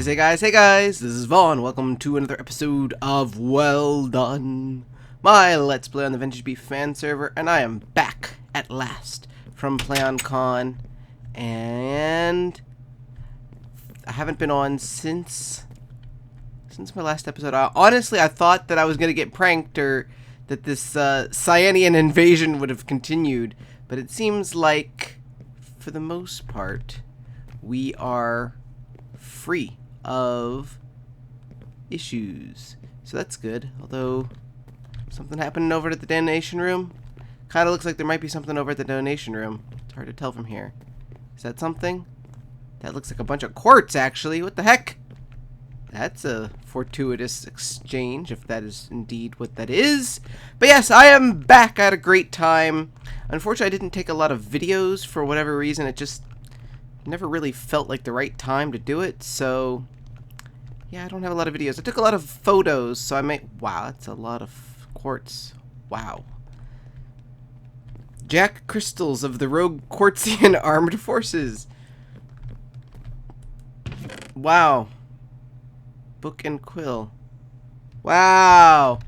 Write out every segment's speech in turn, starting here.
Hey guys, this is Vaughn. Welcome to another episode of Well Done, my Let's Play on the VintageBeef Fan Server, and I am back at last from Playon Con, and I haven't been on since my last episode. Honestly, I thought that I was going to get pranked or that this Cyanian invasion would have continued, but it seems like, for the most part, we are free of issues, so that's good. Although something happened over at the donation room. Kind of looks like there might be something over at the donation room. It's hard to tell from here. Is that something? That looks like a bunch of quartz, actually. What the heck? That's a fortuitous exchange, if that is indeed what that is. But yes, I am back. I had a great time. Unfortunately, I didn't take a lot of videos for whatever reason. It just never really felt like the right time to do it, so yeah, I don't have a lot of videos. I took a lot of photos, so I may... Wow, that's a lot of quartz. Wow. Jack crystals of the rogue Quartzian armed forces. Wow. Book and quill. Wow.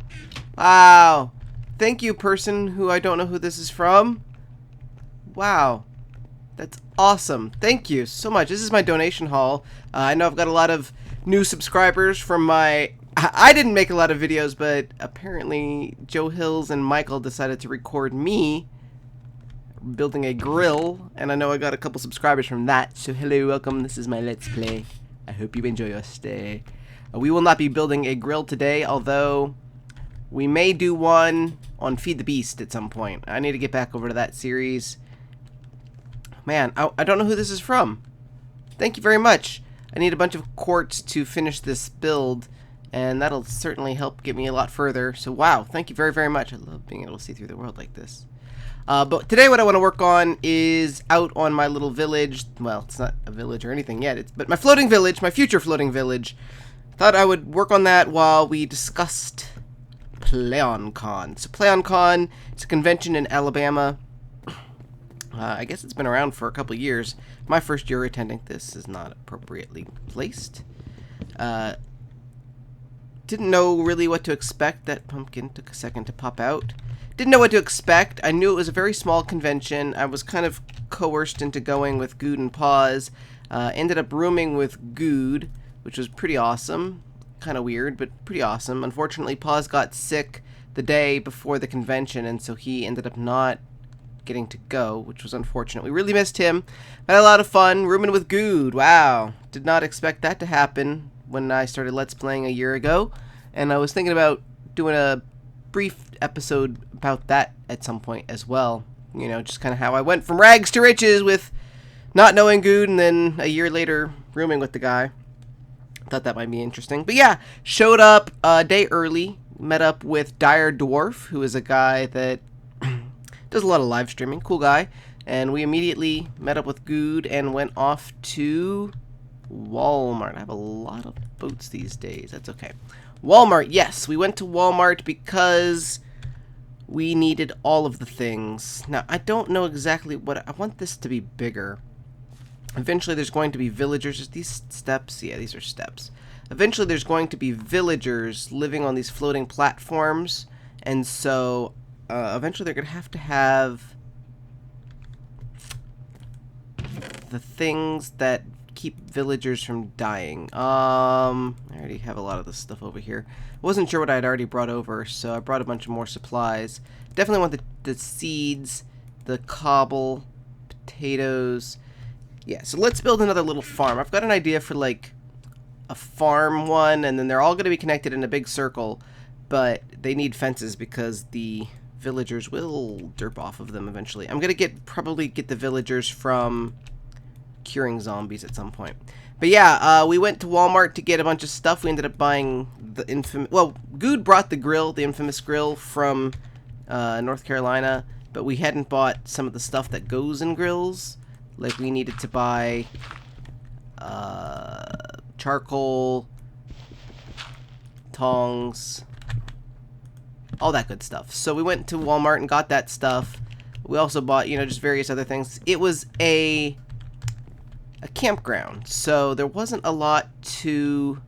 Wow. Thank you, person who I don't know who this is from. Wow. That's awesome. Thank you so much. This is my donation haul. I know I've got a lot of new subscribers from my... I didn't make a lot of videos, but apparently Joe Hills and Michael decided to record me building a grill, and I know I got a couple subscribers from that. So hello, welcome. This is my Let's Play. I hope you enjoy your stay. We will not be building a grill today, although we may do one on Feed the Beast at some point. I need to get back over to that series. Man, I don't know who this is from. Thank you very much. I need a bunch of quartz to finish this build, and that'll certainly help get me a lot further. So wow, thank you very, very much. I love being able to see through the world like this. But today what I want to work on is out on my little village. Well, it's not a village or anything yet, but my floating village, my future floating village. Thought I would work on that while we discussed Playon Con. So Playon Con, it's a convention in Alabama. I guess it's been around for a couple years. My first year attending this is not appropriately placed. Didn't know really what to expect. That pumpkin took a second to pop out. Didn't know what to expect. I knew it was a very small convention. I was kind of coerced into going with Good and Pause. Ended up rooming with Good, which was pretty awesome. Kind of weird, but pretty awesome. Unfortunately, Pause got sick the day before the convention, and so he ended up not getting to go, which was unfortunate. We really missed him. Had a lot of fun rooming with Good. Wow, did not expect that to happen when I started Let's Playing a year ago, and I was thinking about doing a brief episode about that at some point as well. You know, just kind of how I went from rags to riches with not knowing Good, and then a year later rooming with the guy. Thought that might be interesting. But yeah, showed up a day early, met up with Dire Dwarf, who is a guy that does a lot of live streaming, cool guy, and we immediately met up with Good and went off to Walmart. I have a lot of boats these days. That's okay. Walmart, yes, we went to Walmart because we needed all of the things. Now, I don't know exactly what... I want this to be bigger. Eventually, there's going to be villagers. Is these steps? Yeah, these are steps. Eventually, there's going to be villagers living on these floating platforms, and so... eventually they're going to have the things that keep villagers from dying. I already have a lot of this stuff over here. Wasn't sure what I had already brought over, so I brought a bunch of more supplies. Definitely want the seeds, the cobble, potatoes. Yeah, so let's build another little farm. I've got an idea for like a farm one, and then they're all going to be connected in a big circle, but they need fences because the villagers will derp off of them eventually. I'm gonna probably get the villagers from curing zombies at some point. But yeah, we went to Walmart to get a bunch of stuff. We ended up buying the infamous... Well, Good brought the grill, the infamous grill from North Carolina, but we hadn't bought some of the stuff that goes in grills. Like we needed to buy charcoal, tongs, all that good stuff. So we went to Walmart and got that stuff. We also bought, you know, just various other things. It was a a campground, so there wasn't a lot to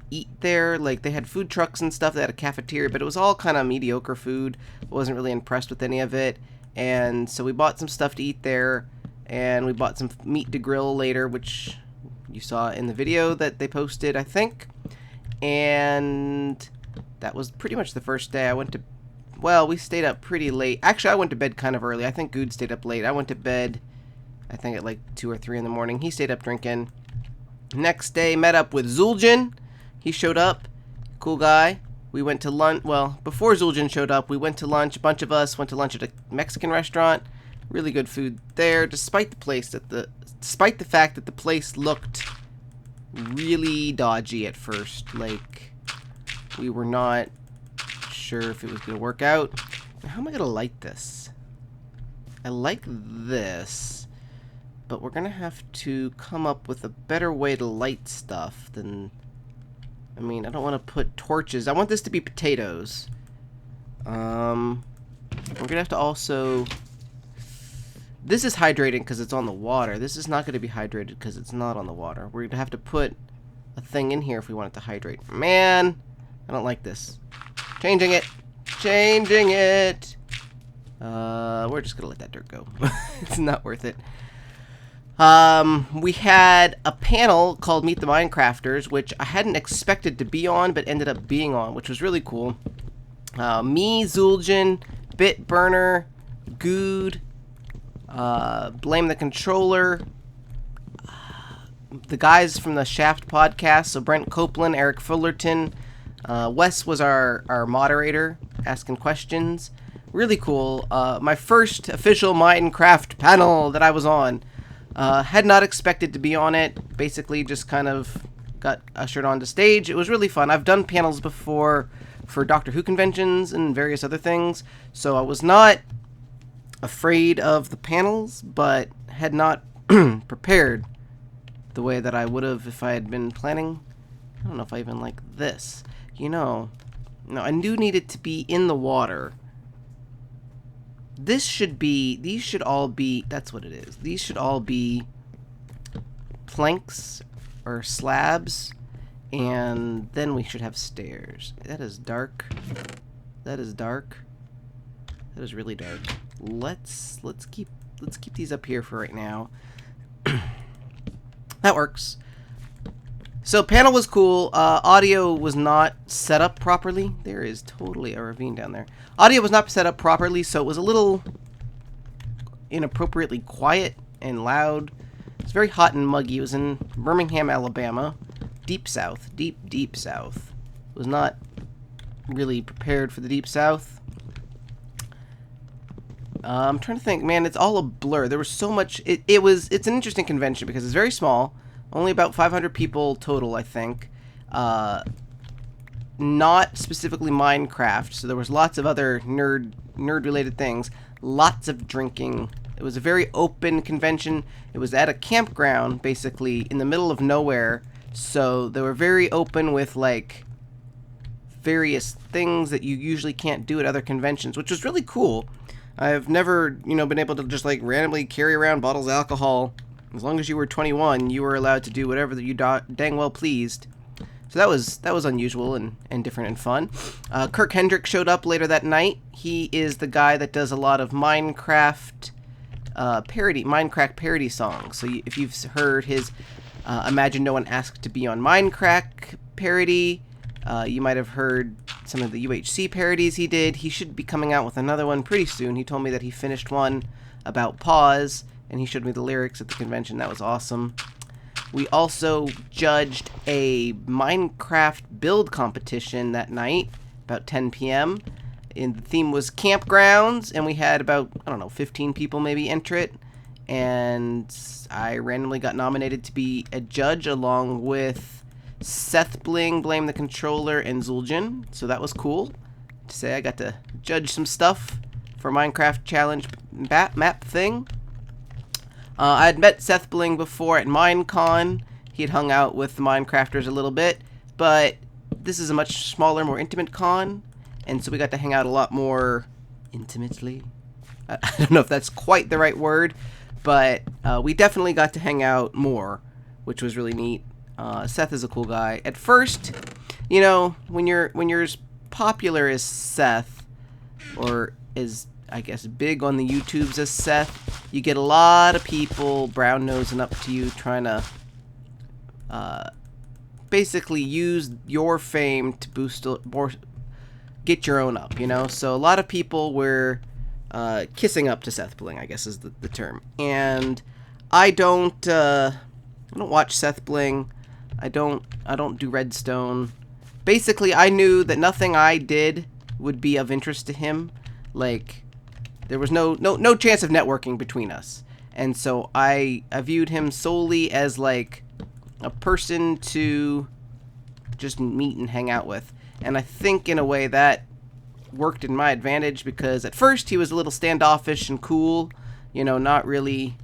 eat there. Like, they had food trucks and stuff, they had a cafeteria, but it was all kind of mediocre food. I wasn't really impressed with any of it, and so we bought some stuff to eat there, and we bought some meat to grill later, which you saw in the video that they posted, I think. And that was pretty much the first day. I went to, well, we stayed up pretty late. Actually, I went to bed kind of early. I think Good stayed up late. I went to bed, I think, at like 2 or 3 in the morning. He stayed up drinking. Next day, met up with Zuljan. He showed up. Cool guy. We went to lunch. Well, before Zuljan showed up, we went to lunch. A bunch of us went to lunch at a Mexican restaurant. Really good food there, despite the fact that the place looked really dodgy at first. Like, we were not sure if it was going to work out. How am I going to light this? I like this, but we're going to have to come up with a better way to light stuff than... I mean, I don't want to put torches. I want this to be potatoes. We're going to have to also... This is hydrating because it's on the water. This is not going to be hydrated because it's not on the water. We're going to have to put a thing in here if we want it to hydrate. Man, I don't like this. Changing it. Changing it. We're just going to let that dirt go. It's not worth it. We had a panel called Meet the Minecrafters, which I hadn't expected to be on, but ended up being on, which was really cool. Me, Zuljan, Bitburner, Good, Blame the Controller, the guys from the Shaft podcast, so Brent Copeland, Eric Fullerton, Wes was our moderator, asking questions. Really cool. My first official Minecraft panel that I was on. Had not expected to be on it. Basically just kind of got ushered onto stage. It was really fun. I've done panels before for Doctor Who conventions and various other things, so I was not afraid of the panels, but had not prepared the way that I would have if I had been planning. I don't know if I even like this. You know, no, I do need it to be in the water. This should be, these should all be, that's what it is. These should all be planks or slabs, and then we should have stairs. That is dark. That is dark. That is really dark. Let's keep these up here for right now. That works. So panel was cool. Audio was not set up properly. There is totally a ravine down there. Audio was not set up properly, so it was a little inappropriately quiet and loud. It's very hot and muggy. It was in Birmingham, Alabama. Deep South. Deep South. Was not really prepared for the Deep South. I'm trying to think. Man, it's all a blur. There was so much... It's an interesting convention because it's very small. Only about 500 people total, I think. Not specifically Minecraft, so there was lots of other nerd-related things. Lots of drinking. It was a very open convention. It was at a campground, basically, in the middle of nowhere. So they were very open with, like, various things that you usually can't do at other conventions, which was really cool. I've never, been able to just, like, randomly carry around bottles of alcohol. As long as you were 21, you were allowed to do whatever that you dang well pleased. So that was unusual and different and fun. Kirk Hendrick showed up later that night. He is the guy that does a lot of Minecraft parody songs. So if you've heard his Imagine No One Asked to Be on Minecraft parody, you might have heard some of the UHC parodies he did. He should be coming out with another one pretty soon. He told me that he finished one about Pause, and he showed me the lyrics at the convention. That was awesome. We also judged a Minecraft build competition that night, about 10 p.m. And the theme was campgrounds, and we had about, 15 people maybe enter it. And I randomly got nominated to be a judge along with Seth Bling, Blame the Controller, and Zuljan. So that was cool to say I got to judge some stuff for Minecraft challenge map thing. I had met Seth Bling before at Minecon. He had hung out with the Minecrafters a little bit, but this is a much smaller, more intimate con, and so we got to hang out a lot more intimately. I don't know if that's quite the right word, but we definitely got to hang out more, which was really neat. Seth is a cool guy. At first, you know, when you're as popular as Seth, or as, I guess, big on the YouTubes as Seth, you get a lot of people brown-nosing up to you, trying to basically use your fame to boost or get your own up, you know? So a lot of people were kissing up to Seth Bling, I guess is the term. And I don't watch Seth Bling. I don't do Redstone. Basically, I knew that nothing I did would be of interest to him. Like, there was no chance of networking between us. And so I viewed him solely as like a person to just meet and hang out with. And I think in a way that worked in my advantage, because at first he was a little standoffish and cool, you know, not really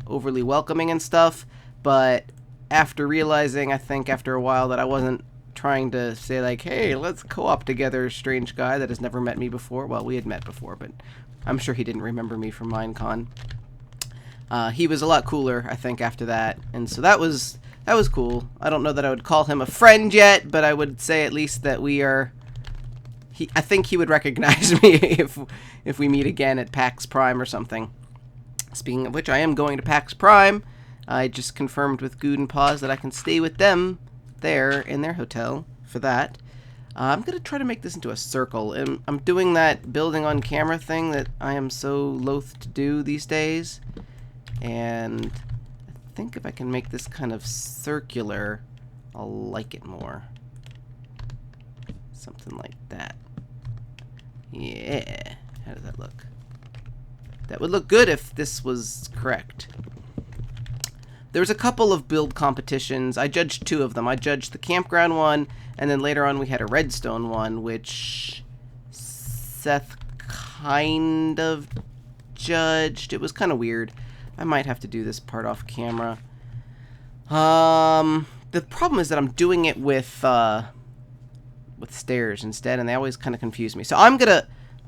overly welcoming and stuff. But after realizing, I think after a while, that I wasn't trying to say like, hey, let's co-op together, strange guy that has never met me before. Well, we had met before, but I'm sure he didn't remember me from Minecon. He was a lot cooler, I think, after that. And so that was cool. I don't know that I would call him a friend yet, but I would say at least that we are... I think he would recognize me if we meet again at PAX Prime or something. Speaking of which, I am going to PAX Prime. I just confirmed with Good and Pause that I can stay with them there in their hotel for that. I'm going to try to make this into a circle. And I'm doing that building on camera thing that I am so loath to do these days. And I think if I can make this kind of circular, I'll like it more. Something like that. Yeah. How does that look? That would look good if this was correct. There was a couple of build competitions. I judged 2 of them. I judged the campground one, and then later on we had a redstone one, which Seth kind of judged. It was kind of weird. I might have to do this part off camera. The problem is that I'm doing it with stairs instead, and they always kind of confuse me. So I'm gonna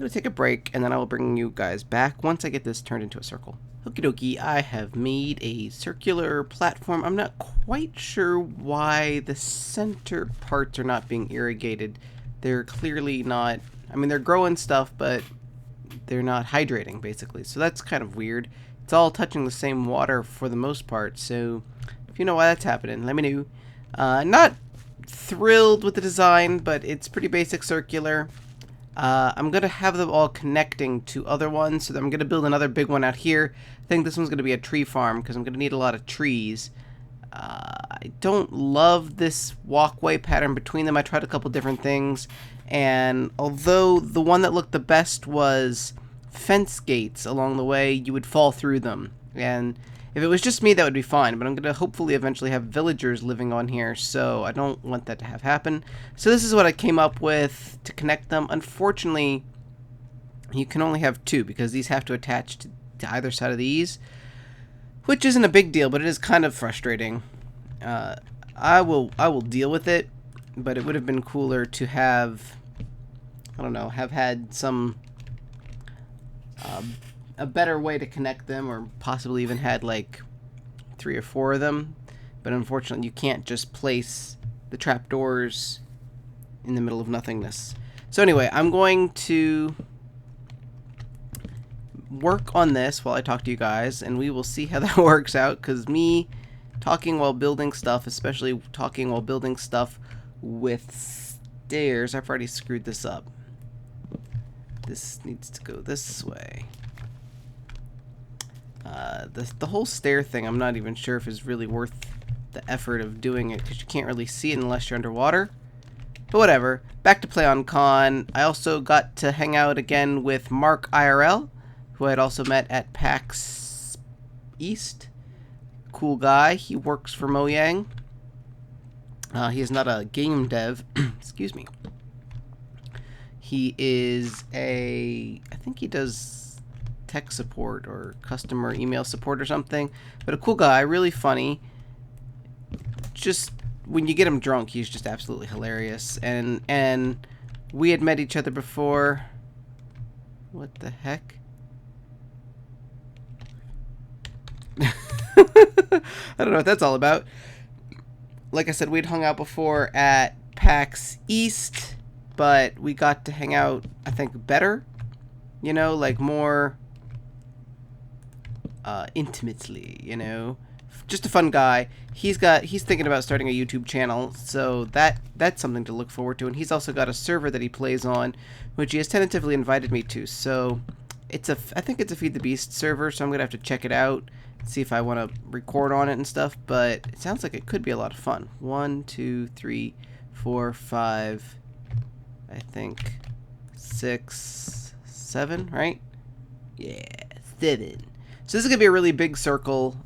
take a break, and then I will bring you guys back once I get this turned into a circle. Okie dokie, I have made a circular platform. I'm not quite sure why the center parts are not being irrigated. They're clearly not, I mean, they're growing stuff, but they're not hydrating, basically. So that's kind of weird. It's all touching the same water for the most part, so if you know why that's happening, let me know. Not thrilled with the design, but it's pretty basic circular. I'm going to have them all connecting to other ones, so I'm going to build another big one out here. I think this one's going to be a tree farm, because I'm going to need a lot of trees. I don't love this walkway pattern between them. I tried a couple different things, and although the one that looked the best was fence gates along the way, you would fall through them. And if it was just me, that would be fine, but I'm going to hopefully eventually have villagers living on here, so I don't want that to have happen. So this is what I came up with to connect them. Unfortunately, you can only have 2, because these have to attach to either side of these, which isn't a big deal, but it is kind of frustrating. I will deal with it, but it would have been cooler to have, I don't know, have had some... a better way to connect them, or possibly even had like 3 or 4 of them. But unfortunately, you can't just place the trapdoors in the middle of nothingness. So anyway, I'm going to work on this while I talk to you guys, and we will see how that works out, because me talking while building stuff, especially talking while building stuff with stairs, I've already screwed this up. This needs to go this way. The whole stair thing, I'm not even sure if is really worth the effort of doing it, because you can't really see it unless you're underwater. But whatever. Back to Playon Con. I also got to hang out again with Mark IRL, who I had also met at PAX East. Cool guy. He works for Mojang. He is not a game dev. Excuse me. He is I think he does tech support or customer email support or something. But a cool guy, really funny. Just when you get him drunk, he's just absolutely hilarious. And we had met each other before. What the heck? I don't know what that's all about. Like I said, we'd hung out before at PAX East, but we got to hang out, I think, better. You know, like more intimately, you know. Just a fun guy. He's thinking about starting a YouTube channel, so that's something to look forward to. And he's also got a server that he plays on, which he has tentatively invited me to. So I think it's a Feed the Beast server, so I'm gonna have to check it out, see if I want to record on it and stuff. But it sounds like it could be a lot of fun. 1, 2, 3, 4, 5. I think 6, 7, right? Yeah, 7. So this is gonna be a really big circle.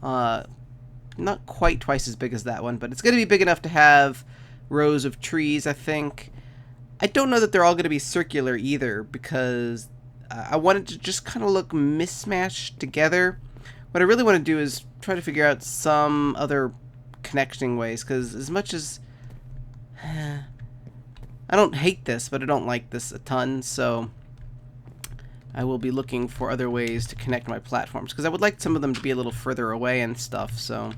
Not quite twice as big as that one, but it's going to be big enough to have rows of trees, I think. I don't know that they're all going to be circular either, because I want it to just kind of look mismatched together. What I really want to do is try to figure out some other connecting ways, because as much as I don't hate this, but I don't like this a ton, so I will be looking for other ways to connect my platforms, because I would like some of them to be a little further away and stuff. So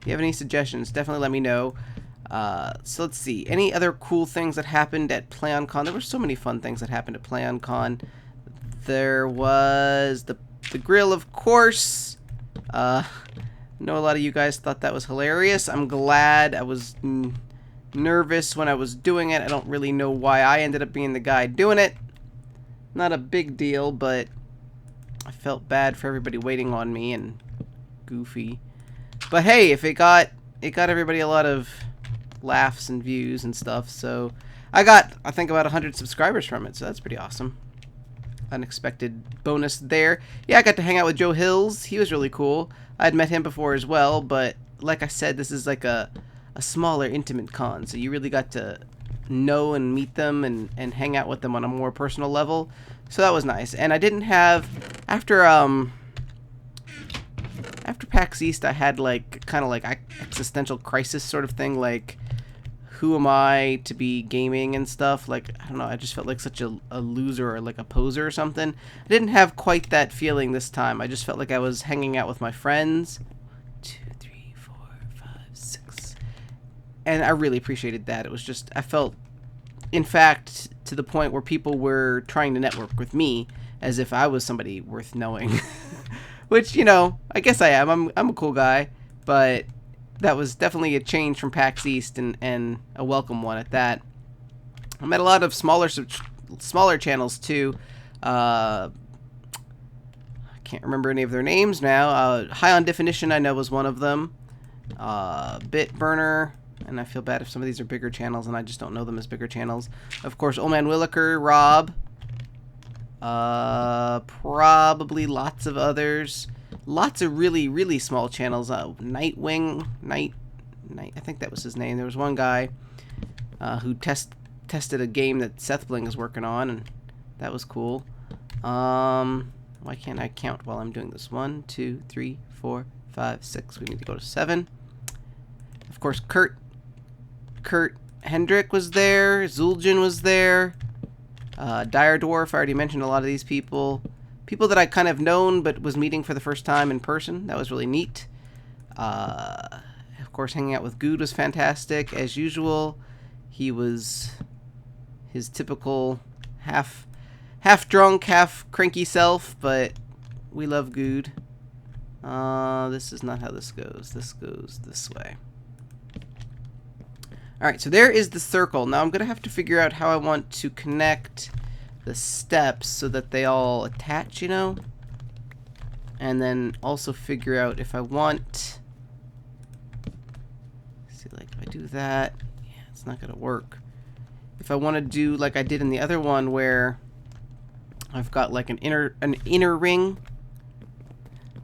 if you have any suggestions, definitely let me know. So let's see, any other cool things that happened at Playon Con? There were so many fun things that happened at Playon Con. There was the grill, of course. I know a lot of you guys thought that was hilarious. I'm glad. I was nervous when I was doing it. I don't really know why I ended up being the guy doing it. Not a big deal, but I felt bad for everybody waiting on me and goofy. But hey, if it got everybody a lot of laughs and views and stuff, so I think about 100 subscribers from it, so that's pretty awesome. Unexpected bonus there. Yeah, I got to hang out with Joe Hills. He was really cool. I'd met him before as well, but like I said, this is like a smaller, intimate con, so you really got to know and meet them and hang out with them on a more personal level. So that was nice. And I didn't have after PAX East, I had like kind of like existential crisis sort of thing, like who am I to be gaming and stuff. Like, I don't know, I just felt like such a loser or like a poser or something. I didn't have quite that feeling this time. I just felt like I was hanging out with my friends. 2, 3, 4, 5, 6. And I really appreciated that. It was just, I felt, in fact, to the point where people were trying to network with me as if I was somebody worth knowing. Which, you know, I guess I am. I'm a cool guy. But that was definitely a change from PAX East, and a welcome one at that. I met a lot of smaller channels, too. I can't remember any of their names now. High on Definition, I know, was one of them. Bitburner. And I feel bad if some of these are bigger channels and I just don't know them as bigger channels. Of course, Old Man Williker, Rob. Probably lots of others. Lots of really, really small channels. Nightwing, I think that was his name. There was one guy who tested a game that Seth Bling is working on, and that was cool. Why can't I count while I'm doing this? 1, 2, 3, 4, 5, 6. We need to go to 7. Of course, Kurt Hendrick was there. Zul'jin was there. Dire Dwarf, I already mentioned a lot of these people. People that I kind of known but was meeting for the first time in person. That was really neat. Of course, hanging out with Good was fantastic, as usual. He was his typical half drunk, half cranky self, but we love Good. This is not how this goes. This goes this way. Alright, so there is the circle. Now I'm going to have to figure out how I want to connect the steps so that they all attach, you know? And then also figure out if I want... See, like, if I do that... Yeah, it's not going to work. If I want to do like I did in the other one where I've got like an inner ring...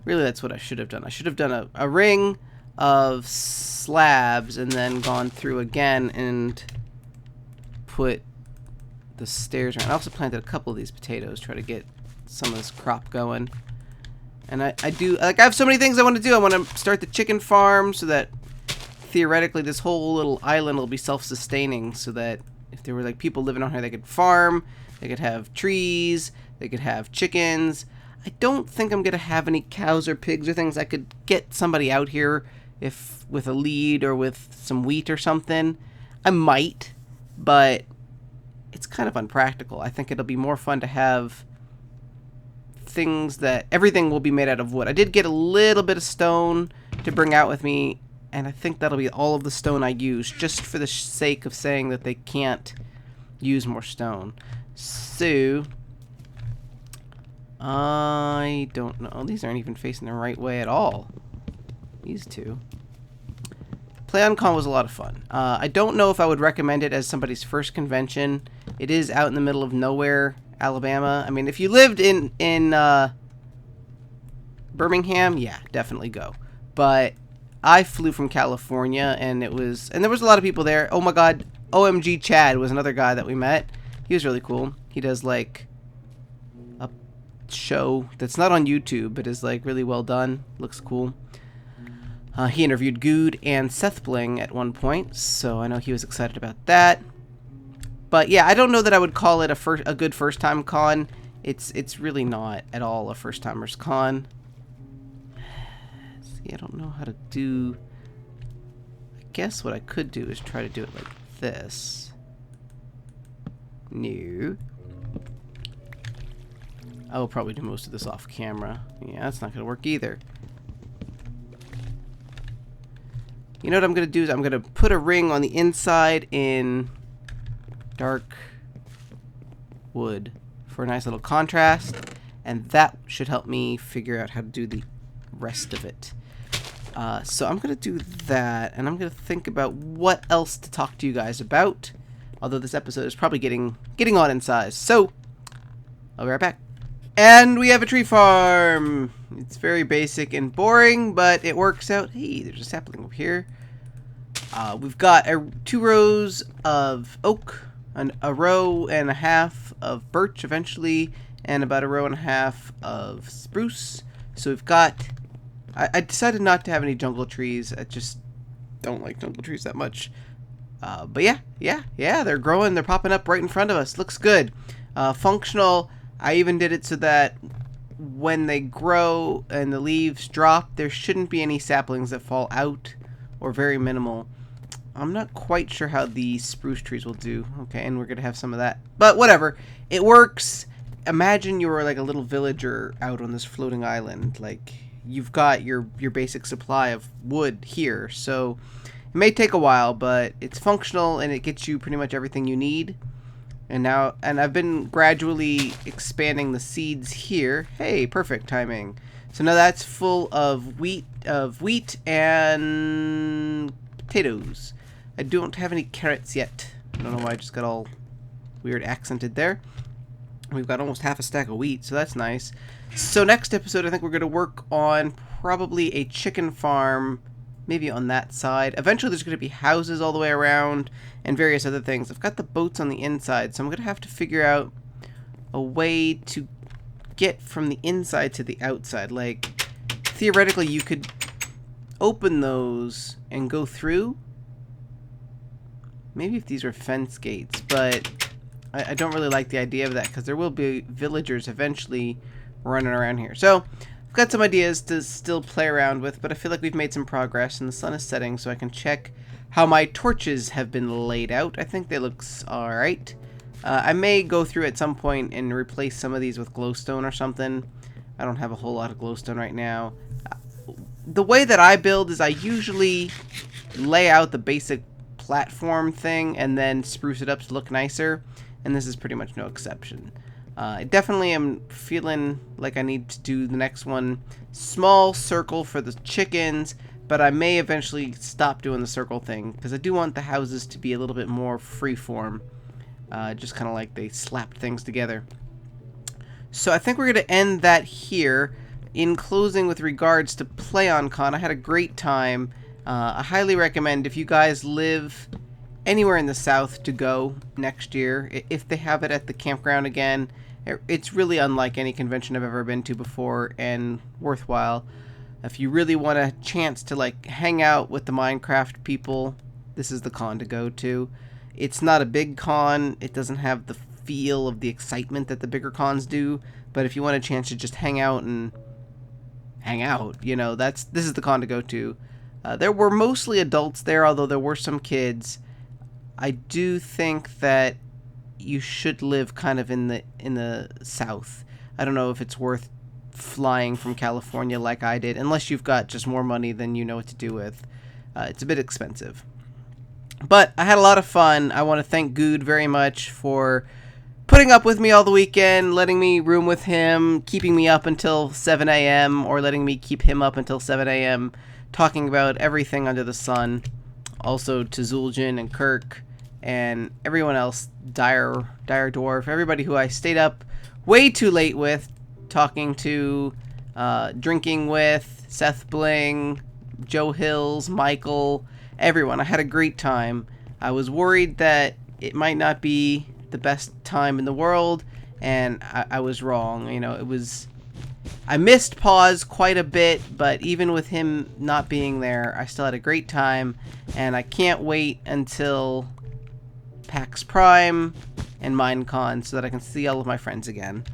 Really, that's what I should have done. I should have done a ring of slabs and then gone through again and put the stairs around. I also planted a couple of these potatoes, try to get some of this crop going. And I do, like, I have so many things I want to do. I want to start the chicken farm so that theoretically this whole little island will be self-sustaining, so that if there were like people living on here, they could farm, they could have trees, they could have chickens. I don't think I'm going to have any cows or pigs or things. I could get somebody out here if with a lead or with some wheat or something. I might, but it's kind of unpractical. I think it'll be more fun to have things that everything will be made out of wood. I did get a little bit of stone to bring out with me, and I think that'll be all of the stone I use, just for the sake of saying that they can't use more stone. So I don't know. These aren't even facing the right way at all. These two. Playon Con was a lot of fun. I don't know if I would recommend it as somebody's first convention. It is out in the middle of nowhere, Alabama. I mean, if you lived in Birmingham, yeah, definitely go. But I flew from California, and there was a lot of people there. Oh my God, OMG Chad was another guy that we met. He was really cool. He does like a show that's not on YouTube, but is like really well done. Looks cool. He interviewed Good and Seth Bling at one point, so I know he was excited about that. But yeah, I don't know that I would call it a good first-time con. It's really not at all a first-timer's con. See, I don't know how to do... I guess what I could do is try to do it like this. No. I will probably do most of this off camera. Yeah, that's not going to work either. You know what I'm going to do is I'm going to put a ring on the inside in dark wood for a nice little contrast, and that should help me figure out how to do the rest of it. So I'm going to do that, and I'm going to think about what else to talk to you guys about, although this episode is probably getting on in size. So I'll be right back. And we have a tree farm. It's very basic and boring, but it works out. Hey, there's a sapling over here. We've got 2 rows of oak, a row and a half of birch eventually, and about a row and a half of spruce. So we've got... I decided not to have any jungle trees. I just don't like jungle trees that much. But yeah, they're growing. They're popping up right in front of us. Looks good. Functional... I even did it so that when they grow and the leaves drop, there shouldn't be any saplings that fall out, or very minimal. I'm not quite sure how the spruce trees will do. Okay, and we're going to have some of that. But whatever. It works. Imagine you were like a little villager out on this floating island. Like, you've got your basic supply of wood here. So it may take a while, but it's functional and it gets you pretty much everything you need. And I've been gradually expanding the seeds here. Hey, perfect timing. So now that's full of wheat and potatoes. I don't have any carrots yet. I don't know why I just got all weird accented there. We've got almost half a stack of wheat, so that's nice. So next episode, I think we're going to work on probably a chicken farm, maybe on that side. Eventually there's going to be houses all the way around and various other things. I've got the boats on the inside, so I'm going to have to figure out a way to get from the inside to the outside. Like, theoretically, you could open those and go through. Maybe if these were fence gates, but I don't really like the idea of that because there will be villagers eventually running around here. So I've got some ideas to still play around with, but I feel like we've made some progress, and the sun is setting, so I can check how my torches have been laid out. I think they look alright. I may go through at some point and replace some of these with glowstone or something. I don't have a whole lot of glowstone right now. The way that I build is I usually lay out the basic platform thing and then spruce it up to look nicer, and this is pretty much no exception. I definitely am feeling like I need to do the next one. Small circle for the chickens, but I may eventually stop doing the circle thing because I do want the houses to be a little bit more freeform. Just kind of like they slapped things together. So I think we're going to end that here. In closing with regards to Playon Con, I had a great time. I highly recommend if you guys live anywhere in the South to go next year. If they have it at the campground again, it's really unlike any convention I've ever been to before and worthwhile. If you really want a chance to like hang out with the Minecraft people, this is the con to go to. It's not a big con. It doesn't have the feel of the excitement that the bigger cons do, But if you want a chance to just hang out, you know, this is the con to go to. There were mostly adults there, although there were some kids. I do think that you should live kind of in the south. I don't know if it's worth flying from California like I did, unless you've got just more money than you know what to do with. It's a bit expensive. But I had a lot of fun. I want to thank Good very much for putting up with me all the weekend, letting me room with him, keeping me up until 7 a.m. or letting me keep him up until 7 a.m. talking about everything under the sun. Also to Zul'jin and Kirk and everyone else, Dire Dwarf, everybody who I stayed up way too late with, talking to, drinking with, Seth Bling, Joe Hills, Michael, everyone. I had a great time. I was worried that it might not be the best time in the world, and I was wrong. You know, I missed Pause quite a bit, but even with him not being there, I still had a great time, and I can't wait until PAX Prime and Minecon so that I can see all of my friends again.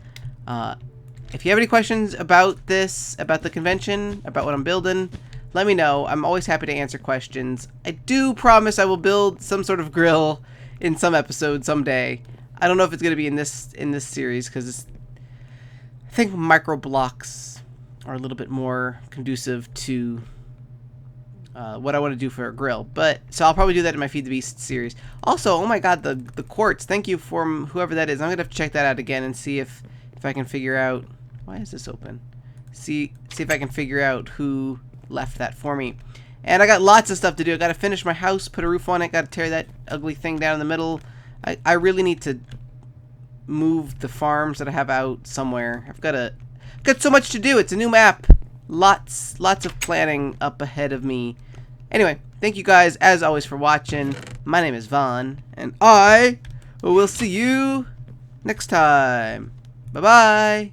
If you have any questions about the convention, about what I'm building, let me know. I'm always happy to answer questions. I do promise I will build some sort of grill in some episode someday. I don't know if it's going to be in this series, because I think micro blocks are a little bit more conducive to what I want to do for a grill. But so I'll probably do that in my Feed the Beast series. Also, oh my god, the quartz. Thank you for whoever that is. I'm going to have to check that out again and see if I can figure out... Why is this open? See if I can figure out who left that for me. And I got lots of stuff to do. I got to finish my house, put a roof on it, got to tear that ugly thing down in the middle. I really need to move the farms that I have out somewhere. I've got so much to do. It's a new map. Lots of planning up ahead of me. Anyway, thank you guys as always for watching. My name is Vaughn, and I will see you next time. Bye-bye.